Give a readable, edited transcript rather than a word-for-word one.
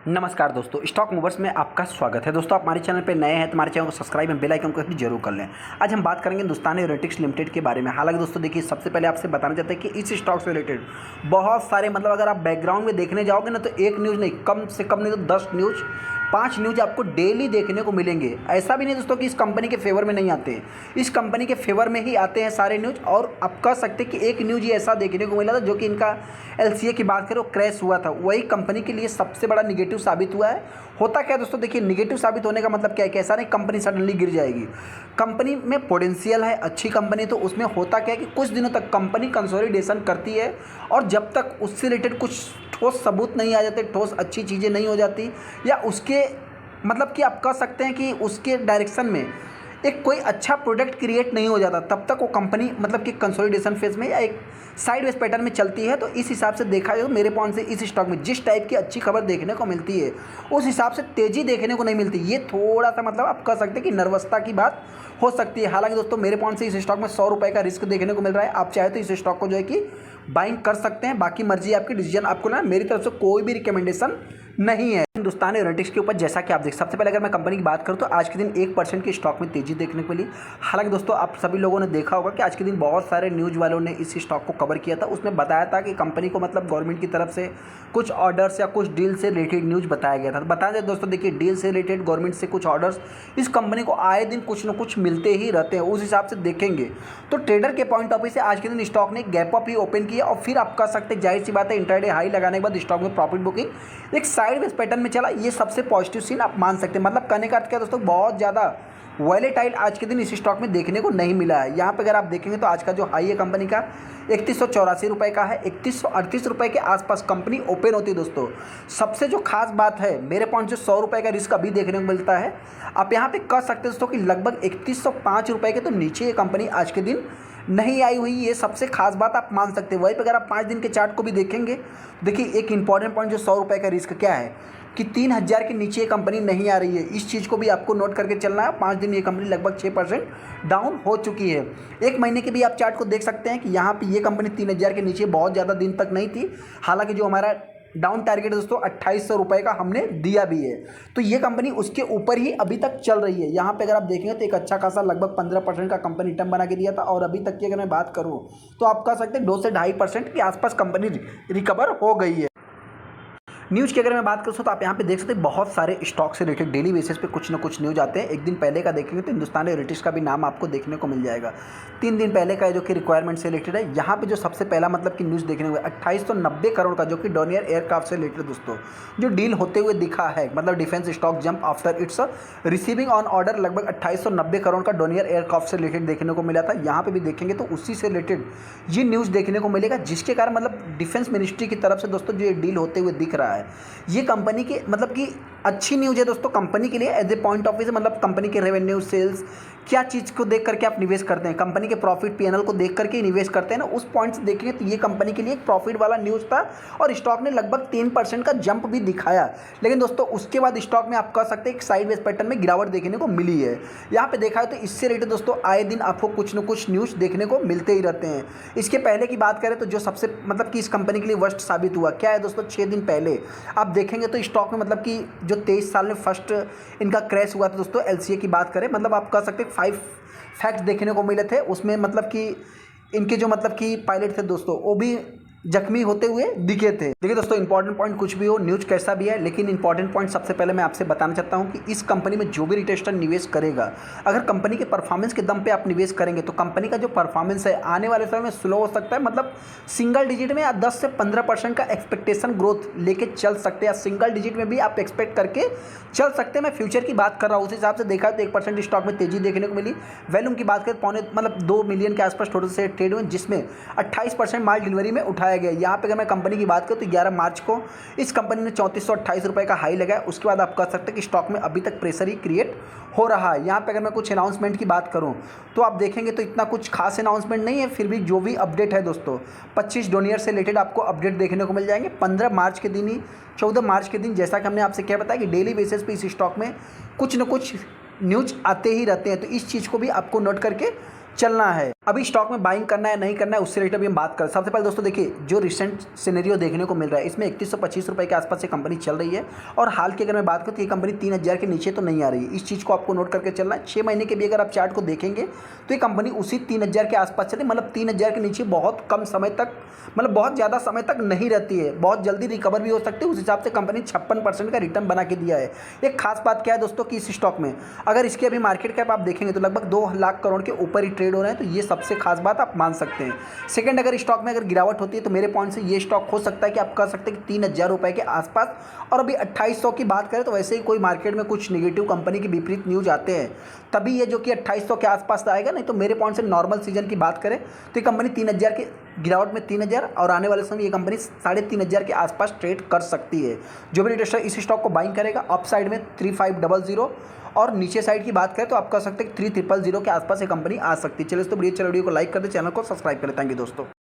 नमस्कार दोस्तों, stock movers में आपका स्वागत है। दोस्तों, आप हमारे चैनल पर नए हैं तो हमारे चैनल को सब्सक्राइब एंड बेल आइकन को भी जरूर कर लें। आज हम बात करेंगे हिंदुस्तान एरोनॉटिक्स लिमिटेड के बारे में। हालांकि दोस्तों देखिए, सबसे पहले आपसे बताना चाहते हैं कि इस स्टॉक से रिलेटेड बहुत सारे अगर आप बैकग्राउंड में देखने जाओगे ना, तो एक न्यूज़ नहीं, कम से कम नहीं तो 10 न्यूज़ 5 न्यूज़ आपको डेली देखने को मिलेंगे। ऐसा भी नहीं दोस्तों कि इस कंपनी के फेवर में नहीं आते, इस कंपनी के फेवर में ही आते हैं सारे न्यूज़। और आप कह सकते हैं कि एक न्यूज़ ही ऐसा देखने को मिला था जो कि इनका एलसीए की बात करें, क्रैश हुआ था, वही कंपनी के लिए सबसे बड़ा निगेटिव साबित हुआ है। होता क्या है दोस्तों, देखिए, निगेटिव साबित होने का मतलब क्या है कि ऐसा नहीं कंपनी सडनली गिर जाएगी। कंपनी में पोटेंशियल है, अच्छी कंपनी, तो उसमें होता क्या है कि कुछ दिनों तक कंपनी कंसोलिडेशन करती है, और जब तक उससे रिलेटेड कुछ ठोस सबूत नहीं आ जाते, ठोस अच्छी चीज़ें नहीं हो जाती, या उसके कि आप कह सकते हैं कि उसके डायरेक्शन में एक कोई अच्छा प्रोडक्ट क्रिएट नहीं हो जाता, तब तक वो कंपनी कि कंसोलिडेशन फेज में या एक साइडवेज पैटर्न में चलती है। तो इस हिसाब से देखा जाए तो मेरे पॉइंट से इस स्टॉक में जिस टाइप की अच्छी खबर देखने को मिलती है, उस हिसाब से तेज़ी देखने को नहीं मिलती। ये थोड़ा सा आप कह सकते हैं कि नर्वसता की बात हो सकती है। हालांकि दोस्तों, मेरे पॉइंट से इस स्टॉक में 100 रुपये का रिस्क देखने को मिल रहा है। आप चाहे तो इस स्टॉक को जो है कि बाइंग कर सकते हैं, बाकी मर्जी आपकी, डिसीजन आपको ना। मेरी तरफ से कोई भी रिकमेंडेशन नहीं है हिंदुस्तान एरोनॉटिक्स के ऊपर। जैसा कि आप देख, सबसे पहले अगर मैं कंपनी की बात करूं तो आज के दिन 1% की स्टॉक में तेजी देखने को मिली। हालांकि दोस्तों, आप सभी लोगों ने देखा होगा कि आज के दिन बहुत सारे न्यूज़ वालों ने इस स्टॉक को कवर किया था। उसमें बताया था कि कंपनी को गवर्नमेंट की तरफ से कुछ ऑर्डर्स या कुछ डील से रिलेटेड न्यूज़ बताया गया था। तो बता दें दोस्तों, देखिए, डील से रिलेटेड, गवर्नमेंट से कुछ ऑर्डर्स इस कंपनी को आए दिन कुछ न कुछ मिलते ही रहते हैं। उस हिसाब से देखेंगे तो ट्रेडर के पॉइंट ऑफ व्यू से आज के दिन स्टॉक ने गैप अप ही ओपन किया, और फिर आप कह सकते हैं, जाहिर सी बात है, इंटरडे हाई लगाने के बाद स्टॉक में प्रॉफिट बुकिंग एक साइडवेज पैटर्न में चला। ये सबसे पॉजिटिव सीन आप मान सकते हैं। कहने का अर्थ क्या दोस्तों, बहुत ज़्यादा वॉलेटाइल आज के दिन इस स्टॉक में देखने को नहीं मिला है। यहाँ पे अगर आप देखेंगे तो आज का जो हाई है कंपनी का 3184 रुपये का है। 3138 रुपये के आसपास कंपनी ओपन होती है दोस्तों। सबसे जो खास बात है, मेरे पॉइंट से 100 रुपये का रिस्क अभी देखने को मिलता है। आप यहाँ पे कह सकते हैं दोस्तों कि लगभग 3105 रुपये के तो नीचे ये कंपनी आज के दिन नहीं आई हुई। ये सबसे खास बात आप मान सकते हैं। वहीं पर अगर आप 5 दिन के चार्ट को भी देखेंगे, देखिए, एक इंपॉर्टेंट पॉइंट जो 100 रुपये का रिस्क क्या है कि 3000 के नीचे ये कंपनी नहीं आ रही है। इस चीज़ को भी आपको नोट करके चलना है। 5 दिन ये कंपनी लगभग 6% डाउन हो चुकी है। एक महीने के भी आप चार्ट को देख सकते हैं कि यहाँ पे ये कंपनी 3000 के नीचे बहुत ज़्यादा दिन तक नहीं थी। हालांकि जो हमारा डाउन टारगेट दोस्तों 2800 रुपये का हमने दिया भी है, तो ये कंपनी उसके ऊपर ही अभी तक चल रही है। यहाँ पे अगर आप देखेंगे तो एक अच्छा खासा लगभग 15% का कंपनी रिटर्न बना के दिया था, और अभी तक की अगर मैं बात करूँ तो आप कह सकते हैं 2 से 2.5% के आसपास कंपनी रिकवर हो गई है। न्यूज़ की अगर मैं बात करूँ तो आप यहाँ पे देख सकते हैं, बहुत सारे स्टॉक से रिलेटेड डेली बेसिस पे कुछ ना कुछ न्यूज़ आते हैं। एक दिन पहले का देखेंगे तो हिंदुस्तान एरोनॉटिक्स का भी नाम आपको देखने को मिल जाएगा। 3 दिन पहले का है जो कि रिक्वायरमेंट से रिलेटेड है। यहाँ पे जो सबसे पहला कि न्यूज़ देखने को 2890 करोड़ का, जो कि डोनियर एयरक्राफ्ट से रिलेटेड दोस्तों जो डील होते हुए दिखा है। Defence stock jump after it's receiving on order, लगभग 2890 करोड़ का डोनियर एयरक्राफ्ट से रिलेटेड देखने को मिला था। यहाँ पर भी देखेंगे तो उसी से रिलेटेड ये न्यूज़ देखने को मिलेगा, जिसके कारण डिफेंस मिनिस्ट्री की तरफ से दोस्तों जो ये डील होते हुए दिख रहा है, ये कंपनी के कि अच्छी न्यूज़ है दोस्तों कंपनी के लिए। As a point of view से कंपनी के रेवेन्यू, सेल्स, क्या चीज़ को देख करके आप निवेश करते हैं, कंपनी के प्रॉफिट पीएनएल को देख करके निवेश करते हैं ना, उस पॉइंट से देखेंगे तो ये कंपनी के लिए एक प्रॉफिट वाला न्यूज़ था, और स्टॉक ने लगभग 3% का जंप भी दिखाया। लेकिन दोस्तों उसके बाद स्टॉक में आप कह सकते हैं एक साइडवेज पैटर्न में गिरावट देखने को मिली है। यहाँ पे देखा है तो इससे रिलेटेड दोस्तों आए दिन आपको कुछ न कुछ न्यूज़ देखने को मिलते ही रहते हैं। इसके पहले की बात करें तो जो सबसे कि इस कंपनी के लिए वर्स्ट साबित हुआ क्या है दोस्तों, 6 दिन पहले आप देखेंगे तो स्टॉक में कि जो 23 साल में फर्स्ट इनका क्रैश हुआ था दोस्तों, एलसीए की बात करें, आप कह सकते हैं 5 फैक्ट्स देखने को मिले थे। उसमें कि इनके जो कि पायलट थे दोस्तों, वो भी जख्मी होते हुए दिखे थे। देखिए दोस्तों, इंपॉर्टेंट पॉइंट कुछ भी हो, न्यूज़ कैसा भी है, लेकिन इंपॉर्टेंट पॉइंट सबसे पहले मैं आपसे बताना चाहता हूं कि इस कंपनी में जो भी रिटेलर निवेश करेगा, अगर कंपनी के परफॉर्मेंस के दम पे आप निवेश करेंगे तो कंपनी का जो परफॉर्मेंस है आने वाले समय में स्लो हो सकता है। सिंगल डिजिट में या 10 से 15% का एक्सपेक्टेशन ग्रोथ लेके चल सकते हैं, या सिंगल डिजिट में भी आप एक्सपेक्ट करके चल सकते हैं। मैं फ्यूचर की बात कर रहा हूँ, उस हिसाब से देखा तो 1% स्टॉक में तेजी देखने को मिली। वैल्यूम की बात करें, पौने 2 मिलियन के आसपास टोटल से ट्रेड हुए, जिसमें 28% माल डिलीवरी में उठाया गया। यहाँ पे अगर मैं कंपनी की बात करूँ तो 11 मार्च को इस कंपनी ने 3428 रुपये का हाई लगाया। उसके बाद आप कह सकते हैं कि स्टॉक में अभी तक प्रेशर ही क्रिएट हो रहा है। यहाँ पे अगर मैं कुछ अनाउंसमेंट की बात करूँ तो आप देखेंगे तो इतना कुछ खास अनाउंसमेंट नहीं है, फिर भी जो भी अपडेट है दोस्तों 25 डोनियर से रिलेटेड आपको अपडेट देखने को मिल जाएंगे। 15 मार्च के दिन ही, 14 मार्च के दिन, जैसा कि हमने आपसे क्या बताया कि डेली बेसिस पे इस स्टॉक में कुछ न कुछ न्यूज़ आते ही रहते हैं, तो इस चीज़ को भी आपको नोट करके चलना है। अभी स्टॉक में बाइंग करना है नहीं करना है उससे रिलेटेड अभी हम बात करें। सबसे पहले दोस्तों देखिए, जो रिसेंट सिनेरियो देखने को मिल रहा है इसमें 3125 रुपये के आसपास ये कंपनी चल रही है। और हाल की अगर मैं बात करूँ तो ये कंपनी 3000 के नीचे तो नहीं आ रही है। इस चीज़ को आपको नोट करके चलना है। 6 महीने के भी अगर आप चार्ट को देखेंगे तो ये कंपनी उसी 3000 के आसपास चले, मतलब 3000 के नीचे बहुत कम समय तक, मतलब बहुत ज़्यादा समय तक नहीं रहती है, बहुत जल्दी रिकवर भी हो सकती है। उस हिसाब से कंपनी 56% का रिटर्न बना के दिया है। एक खास बात क्या है दोस्तों कि इस स्टॉक में अगर इसकी अभी मार्केट कैप आप देखेंगे तो लगभग 2 लाख करोड़ के ऊपर ही ट्रेड हो रहे हैं, तो ये सबसे खास बात आप मान सकते हैं। सेकंड, अगर स्टॉक में अगर गिरावट होती है तो मेरे पॉइंट से ये स्टॉक हो सकता है कि आप कह सकते हैं कि 3000 रुपये के आसपास। और अभी 2800 की बात करें तो वैसे ही कोई मार्केट में कुछ नेगेटिव कंपनी के विपरीत न्यूज आते हैं तभी ये जो कि 2800 के आसपास आएगा, नहीं तो मेरे पॉइंट से नॉर्मल सीजन की बात करें तो ये कंपनी 3000 के गिरावट में 3000 और आने वाले समय ये कंपनी 3500 के आसपास ट्रेड कर सकती है। जो भी इन्वेस्टर इस स्टॉक को बाइंग करेगा अप साइड में 3500 और नीचे साइड की बात करें तो आप कह सकते हैं 3000 के आसपास ये कंपनी आ सकती है। चलिए तो वीडियो को लाइक कर दे, चैनल को सब्सक्राइब करें। थैंक यू दोस्तों।